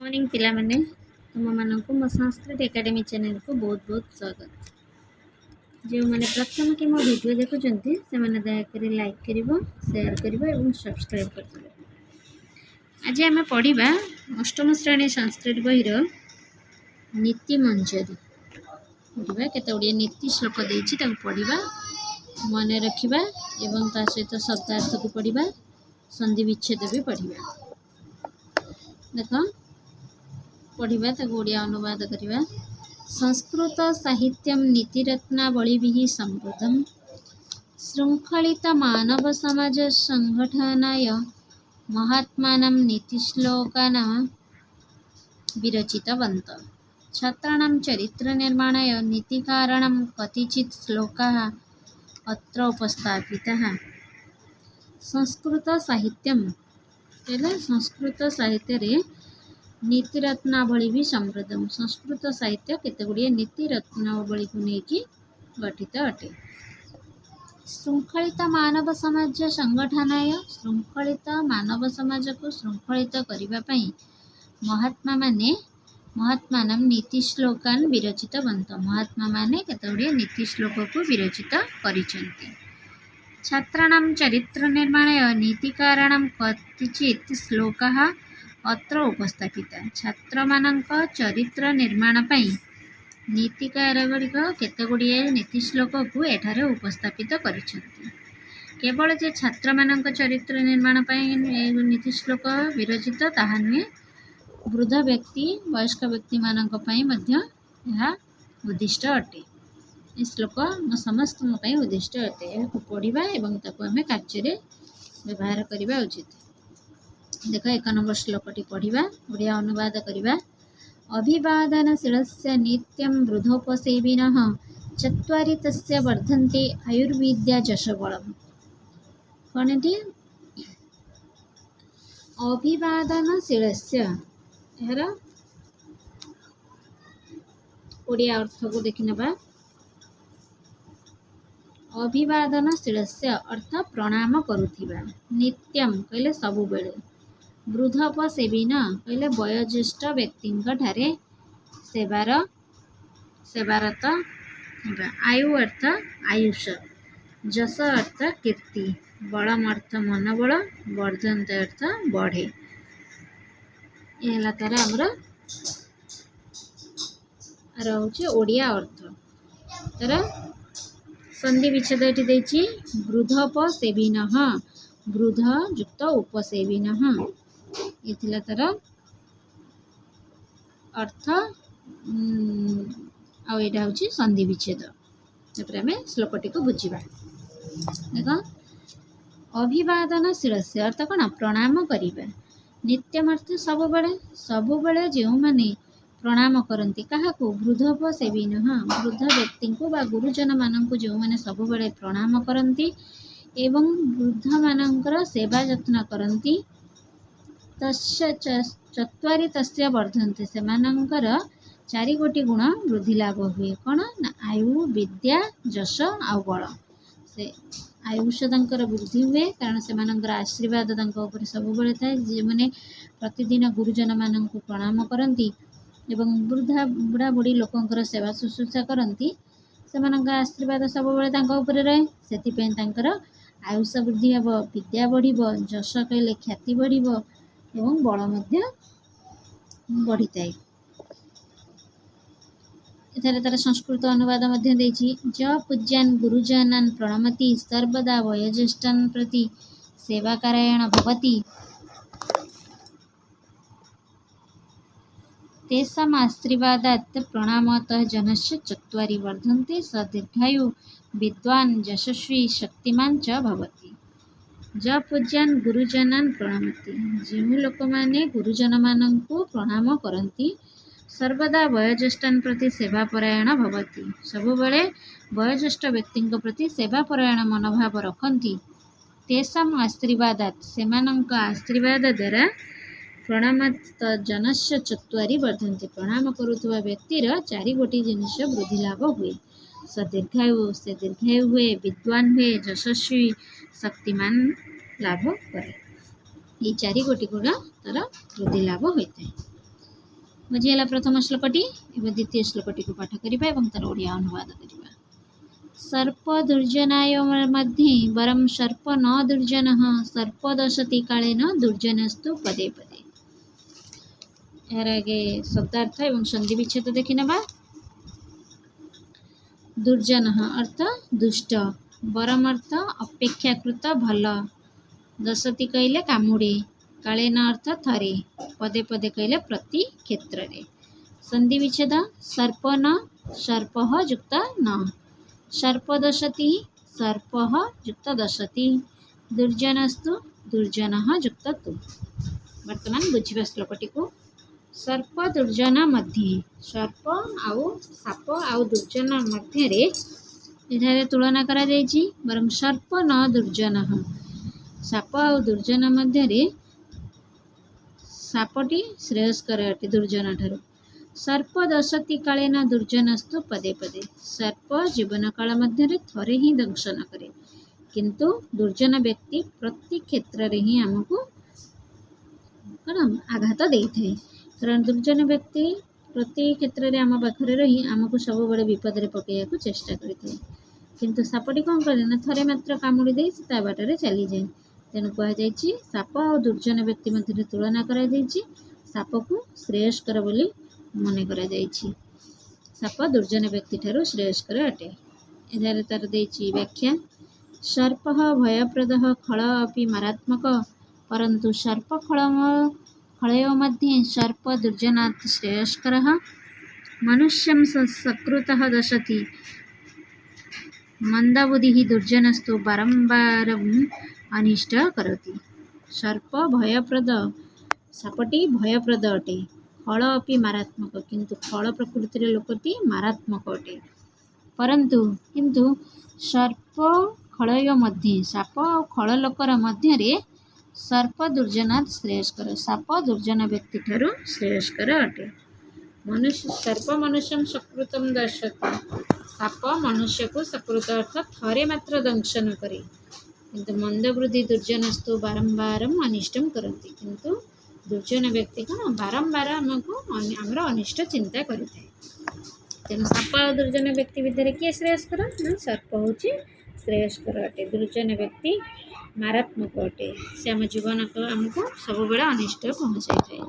Morning पिला माने तुम मानक मो संस्कृत एकेडमी चैनल को बहुत बहुत स्वागत। जो मैंने प्रथम कि मो वीडियो देखुंत से मैंने दयाक लाइक कर शेयर कर सब्सक्राइब कर। आज आम पढ़ा अष्टम श्रेणी संस्कृत बहीर नीति मंजरी पढ़ा केत गुड़िया नीति श्लोक देती पढ़ा मन रखा एवं ता सहित शब्दार्थ को पढ़ा संधि विच्छेद भी पढ़ा। देख पढ़ा ओडिया अनुवाद करवा। संस्कृत साहित्य नीतिरत्नावली समृद्धम शृंखलित मानव समाज संगठनाय महात्मानं नीतिश्लोकानां विरचितवन्त। छात्राणां चरित्र निर्माणाय नीतिकाराणां कतिचित् श्लोकाः अत्र उपस्थापिताः। संस्कृत साहित्यम संस्कृत साहित्य रे नीति रत्नावली भी समृद्धम। संस्कृत साहित्य केते गुड़िए नीति रत्नावली को लेकिन गठित अटे। शृंखलित मानव समाज संगठनाय शृंखलित मानव समाज को शृंखलित करने पई महात्मानं नीति श्लोकान विरचितवन्त। महात्मा माने केते गुड़िए नीति श्लोक को विरचित करिसेंती। छात्राणां चरित्र निर्माणाय नीतिकाराणां कतिचित् श्लोकाः अत्र उपस्थापिता। छात्र मानक चरित्र निर्माण पई नीतिकार गुड़िक केते गुड़िए नीति श्लोक को एठारे उपस्थापित करिसेंती। केवल जे छात्र मानक चरित्र निर्माण पई नीति श्लोक विरचित ताहा नुहे, वृद्ध व्यक्ति वयस्क व्यक्ति मानक पई मध्य यह उद्दिष्ट अटे। इस श्लोक समस्त उद्दिष्ट अटे। यह पढ़ा एवं ताको आमे कार्य व्यवहार करने उचित। देख 1 नंबर श्लोकटी पढ़ा ओडिया अनुवाद करवा। अभिवादनशीलस्य नित्यं वृद्धोपसेविनः चत्वारि तस्य वर्धन्ते आयुर्विद्या जशबलम्। कौनटी अभिवादनशीलस्य यार ओडिया अर्थ को देखिनबा। अभिवादनशीलस्य अर्थ प्रणाम करुथिबा। नित्यम कहले सबु बेले। वृद्धोपसेविन कहले वयोज्येष्ठ व्यक्ति ठारे सेवारत। आयु अर्थ आयुष। जस अर्थ कीर्ति। बलम अर्थ मनोबल। वर्धन्त अर्थ बढ़े। यह तार आमर रोचे ओडिया अर्थ। तार संधि विच्छेद ये देछि वृद्धोपसेविनः। वृद्ध युक्त उपसेविनः ये थिला तार अर्थ। आउ एटा होछि संधि विच्छेद। तापर आमे श्लोकटी को बुझिबा। देखो अभिवादनशीलस्य अर्थ कोन प्रणाम करिबा। नित्यम अर्थ सबुबेले जो माने प्रणाम करती क्या वृद्धोपसेविन वृद्ध व्यक्ति को बा गुरुजन मानक जो मैंने सबुबले प्रणाम करती एवं वृद्ध मानकर सेवा जत्न करती। तस्य चत्वारि तस्य वर्धन्ते से मानकर 4 गोटी गुण वृद्धि लाभ हुए। कौन ना आयु विद्या जश आउ बल। से आयुष तंकर वृद्धि हुए कारण से मानकर आशीर्वाद तंक ऊपर सबुबले थाए। जे माने प्रतिदिन गुरुजन मानक प्रणाम करती एवं बुढ़ा बुढ़ी लोकंकर सेवा शुश्रूषा करती से आशीर्वाद सब रहे। से आयुष वृद्धि हे, विद्या बढ़, जश कहले ख्याति बढ़ एवं बल बढ़ी थाए। एथारे तार संस्कृत अनुवाद ज पूज्यान गुरुजनान प्रणमति सर्वदा वयोज्येष्ठान प्रति सेवाकारायण भवति तेषाम् आशीर्वादात् प्रणामतः जनस्य चत्वारि वर्धन्ते स दीर्घायु विद्वान् यशस्वी शक्तिमान च भवति। ज पूज्यान गुरुजनान प्रणमति जो लोक माने गुरुजन मानंकु प्रणाम करती सर्वदा वयोज्येष्ठान प्रति सेवापरायण भवति सबुबले वयोज्येष्ठ व्यक्ति प्रति सेवापरायण मनोभाव रखती। तेषाम् आशीर्वादात् सेमानंक आशीर्वाद द्वारा प्रणामत जनस्य चत्वारि वर्धन्ते प्रणाम करुवा व्यक्तिर 4 गोटी जिनिष वृद्धि लाभ हुए। स दीर्घायु से दीर्घायु हुए, विद्वान हुए, यशस्वी शक्तिमान लाभ करे। ये 4 गोटी गुण तार वृद्धि लाभ होता है। बुझीगला प्रथम श्लोकटी एवं द्वितीय श्लोकटी को पाठ करिबा एवं तार ओडिया अनुवाद करिबा। सर्प दुर्जनाय मध्ये वरम सर्प न दुर्जनः सर्प दशति कालेन दुर्जनस्तु पदे पदे। यार आगे शब्दार्थ एवं संधि विच्छेद देखि नेबा। दुर्जनः अर्थ दुष्ट, वरम अर्थ अपेक्षाकृत भल, दशति कहले कामुड़े, कालेन अर्थ थरे, पदे पदे कहले प्रति क्षेत्र रे। संधि विच्छेद सर्प न सर्पः युक्त न, सर्प दशति सर्पः युक्त दशति, दुर्जनस्तु दुर्जनः युक्त तु। वर्तमान बुझिबा श्लोकटी को। सर्प दुर्जन मध्ये, सर्प आउ साप आउ दुर्जन मध्य रे एठारे तुलना करा जायछि। बरं सर्प न दुर्जनः, साप आउ दुर्जन मध्य रे सापटी श्रेयस्कर अटे दुर्जन ठारू। सर्प दशति कालेन दुर्जनस्तु पदे पदे, सर्प जीवन काल मध्य रे थरे ही दंशन करे, किंतु दुर्जन व्यक्ति प्रति क्षेत्र रे ही हमको आघात देइथे। कारण दुर्जन व्यक्ति प्रति क्षेत्र रे आम पाखरे रही आमको सब बड़े विपद रे पकेया चेष्टा करिथे, किंतु सापटी कौन करे ना थरे मात्र कामुड़ी दे ता बाटरे चली जाए। तेणु कह जायछि साप और दुर्जन व्यक्ति मध्य तुलना करा जायछि, साप को श्रेयस्कर बोली मने करा जायछि। साप दुर्जन व्यक्ति ठारू श्रेयस्कर अटे। एधारे तार देछि व्याख्या। सर्पः भयप्रदः खल अपि मारात्मक, परंतु सर्प खलयो मध्ये सर्प दुर्जनात् श्रेयस्करः। मनुष्यं सकृतः दशति, मंदबुद्धि दुर्जनस्तु बारंबारम अनिष्ट करोति। सर्प भयप्रद, सापटी भयप्रद अटे, फल अपि मारात्मक, किंतु फल प्रकृति लोकटी मारात्मक अटे। परंतु किंतु सर्प खलय मध्ये, साप और खल लोकर मध्य रे सर्प दुर्जनात् श्रेयस्कर, साप दुर्जन व्यक्ति ठारू श्रेयस्कर अटे। मनुष्य सर्प मनुष्यम सकृतम दर्शति, साप मनुष्य को सकृत अर्थ थरे मात्र दंशन करे, किंतु मंदबुद्धि दुर्जनस्तु बारंबारम अनिष्टम करती, किंतु दुर्जन व्यक्ति कौन बारंबार आमको आमर अनिष्ट चिंता करें। तेणु साप और दुर्जन व्यक्ति भितर किए श्रेयस्कर ना सर्प हूँ श्रेयस्कर अटे, दुर्जन व्यक्ति मारात्मक अटे, से आम जीवन को आमको सब बेले अनिष्ट पहुँचाई थाए।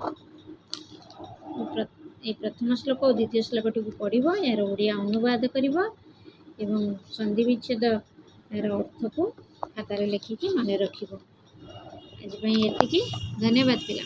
ये प्रथम श्लोक और द्वितीय श्लोकटी को पढ़ो, यार ओडिया अनुवाद कर एवं संधि विच्छेद यार अर्थ को खातार लिखिकी मन रखिब। आज एतिकी, धन्यवाद पिला।